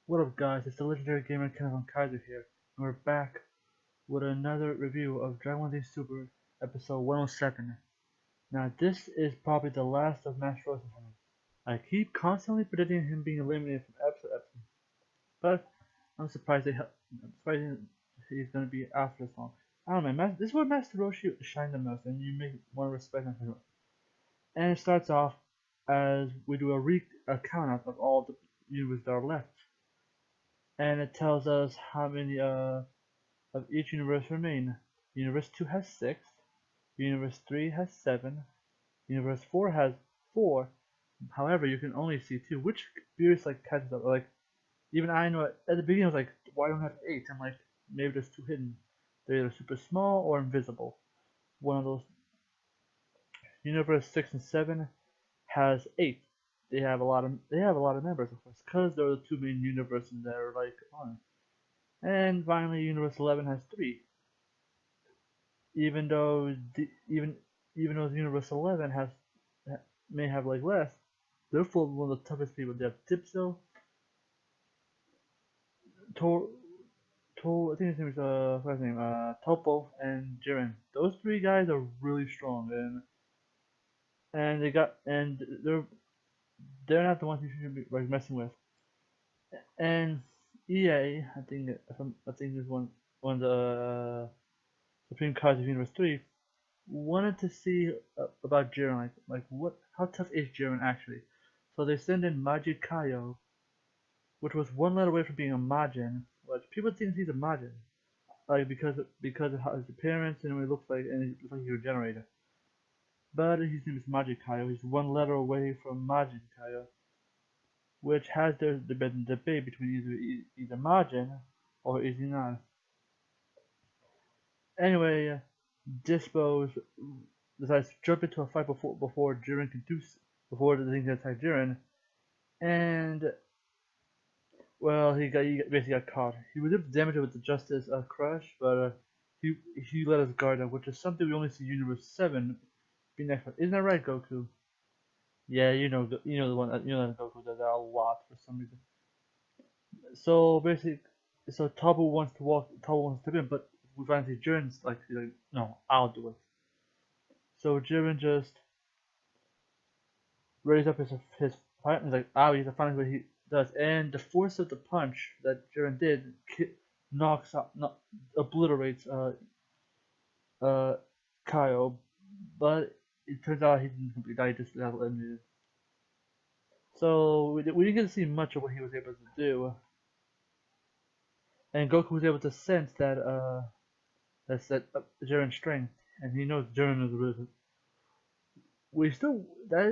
What up guys, it's the legendary gamer Kenan from Kaiser here, and we're back with another review of Dragon Ball Z Super episode 107. Now this is probably the last of Master Roshi. I keep constantly predicting him being eliminated from episode to episode, but I'm surprised he's gonna be after this long. I don't know, man, this is where Master Roshi shines the most, and you make more respect him for him. And it starts off as we do a count out of all the universes that are left. And it tells us how many of each universe remain. Universe 2 has 6, Universe 3 has 7, Universe 4 has 4. However, you can only see 2, which Beerus catches up. Like, even I know at the beginning I was like, why don't I have 8? I'm like, maybe there's 2 hidden. They're either super small or invisible. One of those. Universe 6 and 7 has 8. They have a lot of members, of course, because they're the 2 main universes that are on. And finally, Universe 11 has 3. Even though Universe 11 may have less, they're full of one of the toughest people. They have Dipso, I think his name is what's his name? Topo and Jiren. Those 3 guys are really strong, and they're not the ones you should be messing with. And EA, I think is one of the Supreme Cards of Universe 3 wanted to see about Jiren, how tough is Jiren actually. So they send in Maji-Kyo, which was 1 letter away from being a Majin, which people think he's a Majin, because of how his appearance and what he looks like, and he looks like he's a generator. But his name is Maji-Kyo. He's 1 letter away from Maji-Kyo, which has been debate between either Majin or is he not. Anyway, Dispo decides to jump into a fight before Jiren can before the thing can attack Jiren, and well, he basically got caught. He was able to damage it with the Justice Crush, but he let his guard down, which is something we only see Universe 7 be next one. Isn't that right, Goku? Yeah, you know that Goku does that a lot for some reason. So basically, Tabu wants to step in, but we finally see Jiren's he's like, no, I'll do it. So Jiren just raises up his fight, and he's like, he's finally what he does, and the force of the punch that Jiren did obliterates Kyo, but it turns out he didn't completely die, he just got eliminated. So we didn't get to see much of what he was able to do, and Goku was able to sense that Jiren's strength, and he knows Jiren is really. That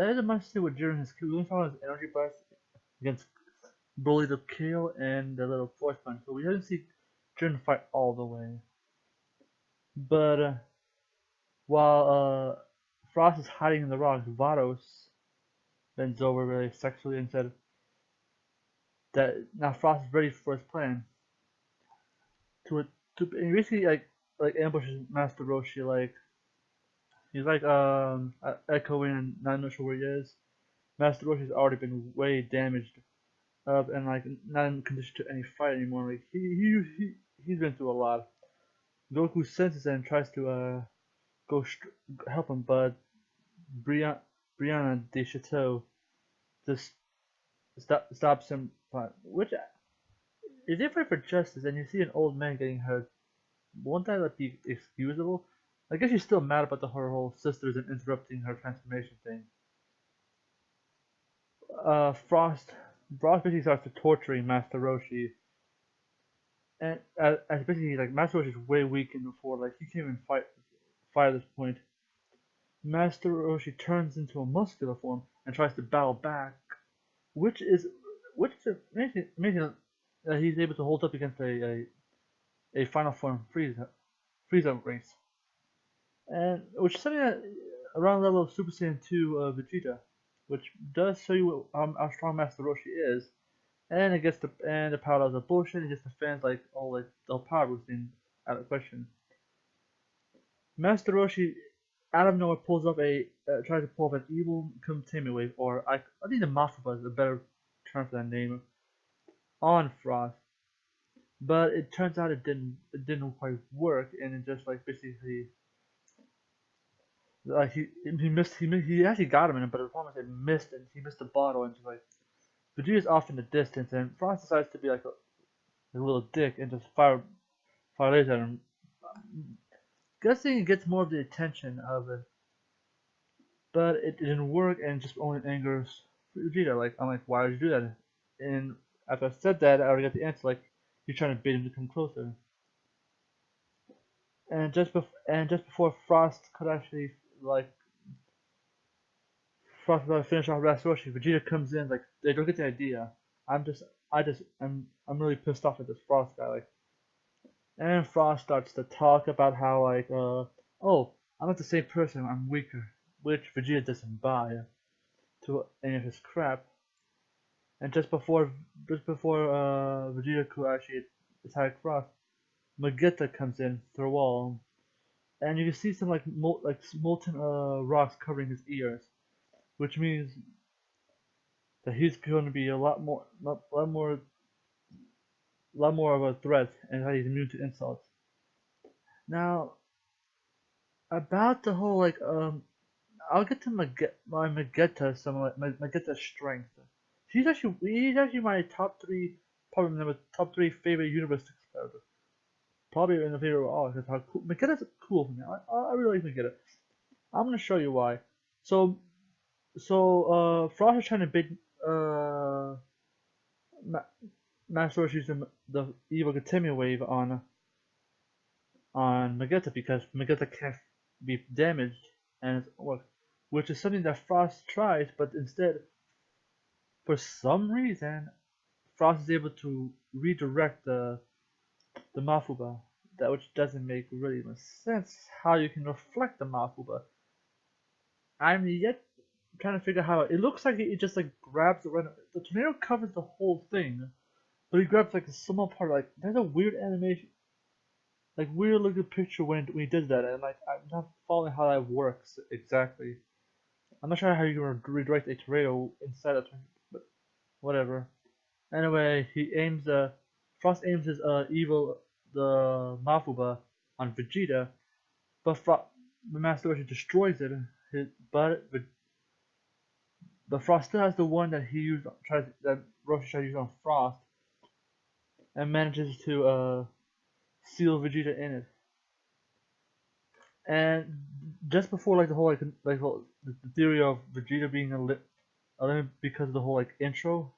isn't much to do with Jiren. We only saw his energy burst against Bully the Kill and the little force punch, so we haven't seen Jiren fight all the way. But while Frost is hiding in the rocks, Vados bends over really sexually and said that now Frost is ready for his plan. To basically ambushes Master Roshi, he's echoing and not sure where he is. Master Roshi's already been way damaged up and not in condition to any fight anymore. He's been through a lot. Goku senses it and tries to go help him, but Brianna de Chateau just stops him. Which is they fight for justice, and you see an old man getting hurt. Won't that be excusable? I guess she's still mad about her whole sisters and interrupting her transformation thing. Frost basically starts to torturing Master Roshi, and as basically Master Roshi is way weakened before, he can't even fight at this point. Master Roshi turns into a muscular form and tries to battle back, which is amazing that he's able to hold up against a final form Frieza race, and which is something that around the level of Super Saiyan 2 Vegeta, which does show you how strong Master Roshi is, and the power levels are bullshit. It just defends all the power boosting out of question. Master Roshi out of nowhere pulls up tries to pull up an evil containment wave, or I think the Mafia is a better term for that name. on Frost, but it turns out it didn't quite work, and it just like basically like he actually got him in it, but the problem is it missed, and he missed the bottle, and just like Vegeta's off in the distance, and Frost decides to be like a little dick and just fire lasers at him. Guessing it gets more of the attention of it, but it didn't work, and it just only angers Vegeta. Like, I'm like, why did you do that? And after I said that, I already got the answer. Like, you're trying to bait him to come closer. And just before Frost could actually like Frost about to finish off Roshi, Vegeta comes in. Like, they don't get the idea. I'm really pissed off at this Frost guy. Like, and Frost starts to talk about how like oh, I'm not the same person. I'm weaker, which Vegeta doesn't buy to any of his crap. And just before Vegeta could actually attack Frost, MEGETA comes in through a wall, and you can see some like molten rocks covering his ears, which means that he's going to be a lot more of a threat, and that he's immune to insults. Now, about the whole like I'll get to my MEGETA some like MEGETA's strength. He's actually my top three favorite Universe 6 characters. Probably in the favorite of all because how cool MEGETA's cool for me. I really like MEGETA. I'm gonna show you why. So Frost is trying to bait Master Roshi using the evil Gatemi wave on MEGETA because MEGETA can't be damaged and it works, which is something that Frost tries, but instead, for some reason, Frost is able to redirect the Mafuba, that which doesn't make really much sense how you can reflect the Mafuba. I'm yet trying to figure out how it looks like it just like grabs the tornado covers the whole thing, but he grabs like a small part. Like there's a weird animation, like weird looking picture when he does that, and like I'm not following how that works exactly. I'm not sure how you can redirect a tornado inside a tornado, but whatever. Anyway, Frost aims his the Mafuba on Vegeta, but Master Roshi destroys it. But Frost still has the one that Roshi tried to use on Frost, and manages to seal Vegeta in it. And just before like the whole the theory of Vegeta being a limit because of the whole like intro,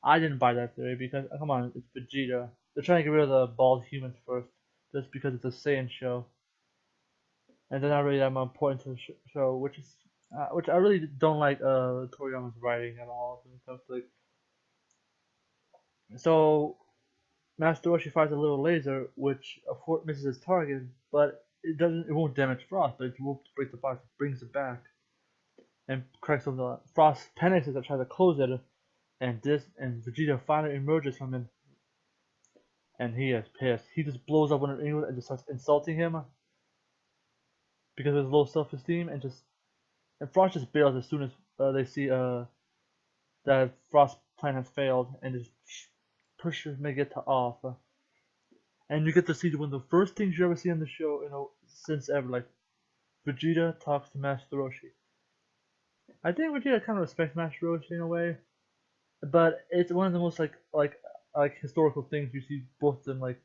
I didn't buy that theory because come on, it's Vegeta. They're trying to get rid of the bald humans first, just because it's a Saiyan show, and they're not really that important to the show, which I really don't like Toriyama's writing at all when it comes to like. So Master Roshi fires a little laser, which of course misses its target, but it won't damage Frost, but it will break the box. It brings it back and cracks over the Frost panics as it tries to close it, and Vegeta finally emerges from it, and he is pissed. He just blows up one of England and just starts insulting him because of his low self-esteem, and Frost just bails as soon as they see that Frost's plan has failed, and just pushes MEGETA off. And you get to see one of the first things you ever see on the show, since ever. Like Vegeta talks to Master Roshi. I think Vegeta kind of respects Master Roshi in a way, but it's one of the most like historical things you see both of them like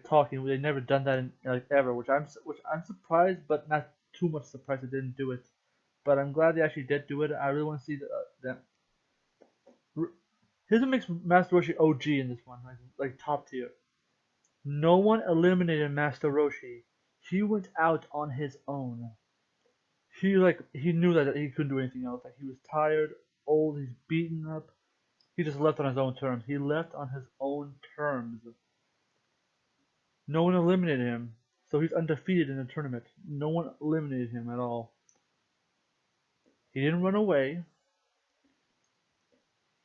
talking. They've never done that in like ever, which I'm surprised, but not too much surprised they didn't do it. But I'm glad they actually did do it. I really want to see them. Here's what makes Master Roshi OG in this one, like top tier. No one eliminated Master Roshi. He went out on his own. He knew that he couldn't do anything else. Like he was tired, old, he's beaten up. He just left on his own terms. He left on his own terms. No one eliminated him, so he's undefeated in the tournament. No one eliminated him at all. He didn't run away.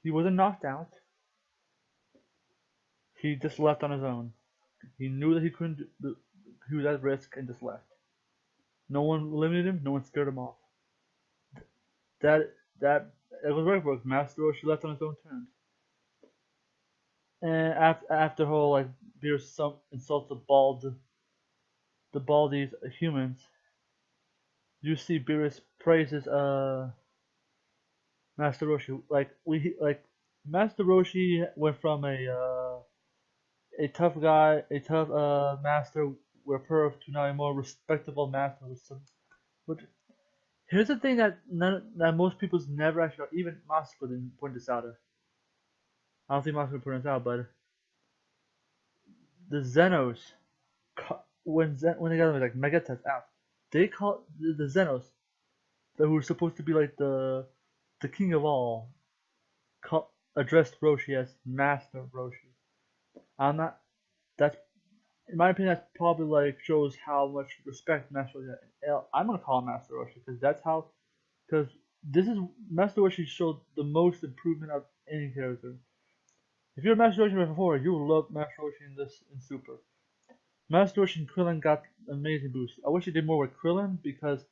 He wasn't knocked out. He just left on his own. He knew that he couldn't. He was at risk and just left. No one eliminated him. No one scared him off. That was right for Master Roshi left on his own terms. And after whole like Beerus some insults the baldies humans, you see Beerus praises Master Roshi. Like Master Roshi went from a tough guy, a tough master with perf to now a more respectable master with some. But here's the thing that most people's never actually, even Masuko didn't point this out. I don't think Masuko pointed this out, but the Zenos, when they got like Megetas out, they call the Zenos, who were supposed to be like the king of all, addressed Roshi as Master Roshi. I'm not. That's in my opinion. That's probably like shows how much respect Master Roshi has. I'm gonna call him Master Roshi because that's how. Because this is Master Roshi showed the most improvement of any character. If you're a Master Roshi before, you will love Master Roshi in this in Super. Master Roshi and Krillin got amazing boosts. I wish he did more with Krillin because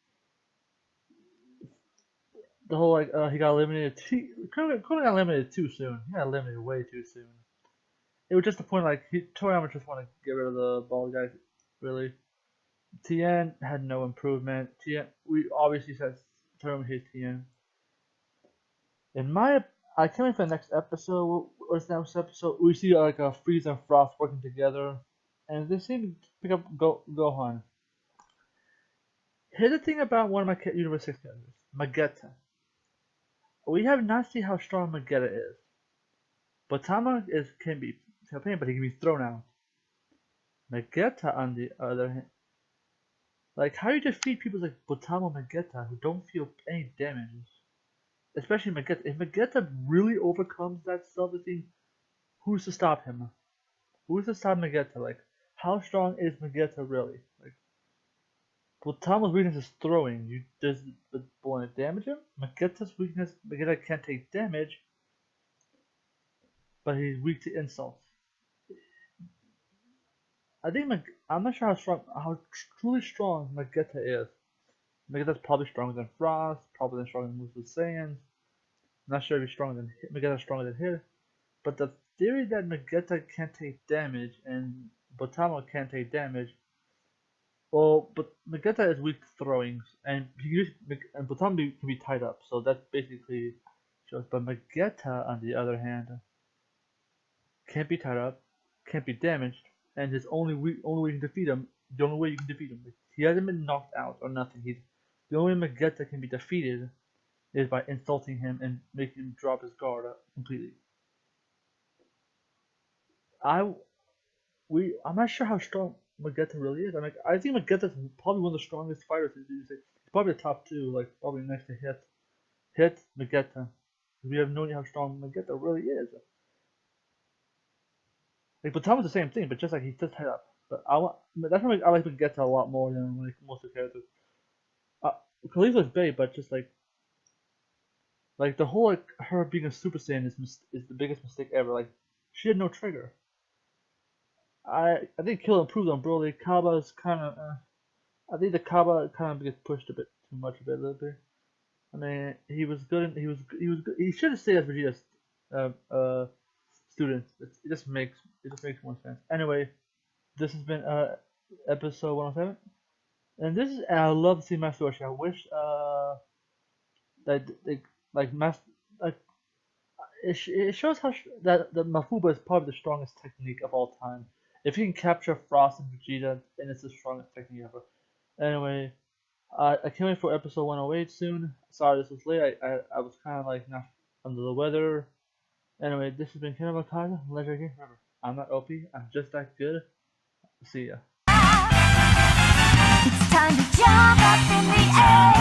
the whole like he got eliminated. Krillin got eliminated too soon. He got eliminated way too soon. It was just the point like Toriyama just want to get rid of the bald guys. Really, Tien had no improvement. Tien, we obviously said Toriyama hates Tien. I can't wait for the next episode. What's the next episode? We see like a Frieza and Frost working together, and they seem to pick up Gohan. Here's the thing about one of my Universe 6 characters, MEGETA. We have not seen how strong MEGETA is. Botama can be pain, but he can be thrown out. MEGETA, on the other hand, like how you defeat people like Botama and MEGETA who don't feel any damage, especially MEGETA. If MEGETA really overcomes that self-esteem, who's to stop him? Who's to stop MEGETA? Like, how strong is MEGETA really? Like, Botama's weakness is throwing. Does the bullet damage him? MEGETA's weakness, MEGETA can't take damage, but he's weak to insults. I'm not sure how truly strong MEGETA is. MEGETA's probably stronger than Frost, probably stronger than Musa Saiyans. Not sure if he's stronger than MEGETA's stronger than him. But the theory that MEGETA can't take damage and Botama can't take damage. Well, but MEGETA is weak to throwing, and Botama can be tied up, so that basically shows. But MEGETA, on the other hand, can't be tied up, can't be damaged, and his only way you can defeat him, the only way you can defeat him, he hasn't been knocked out or nothing. The only way MEGETA can be defeated is by insulting him and making him drop his guard completely. I'm not sure how strong MEGETA really is. I think MEGETA is probably one of the strongest fighters. He's probably the top two, like probably next to Hit MEGETA. We have no idea how strong MEGETA really is. Like Botama's the same thing, but just like he's just tied up. But that's why I like MEGETA a lot more than like most of the characters. Khalifa's great, but just like the whole like her being a Super Saiyan is the biggest mistake ever. Like she had no trigger. I think Kill improved on Broly. Kaba's kind of. I think the Kaba kind of gets pushed a bit too much, a little bit. I mean, he was good. He was good. He should have stayed as Vegeta's student. It just makes more sense. Anyway, this has been episode 107, and I love to see Master Roshi. I wish that it shows how that Mafuba is probably the strongest technique of all time. If you can capture Frost and Vegeta, then it's the strongest technique ever. Anyway, I can't wait for episode 108 soon. Sorry this was late. I was kind of like not under the weather. Anyway, this has been Kenan Kaiser. Legendary game. Remember, I'm not OP. I'm just that good. See ya. It's time to jump up in the air.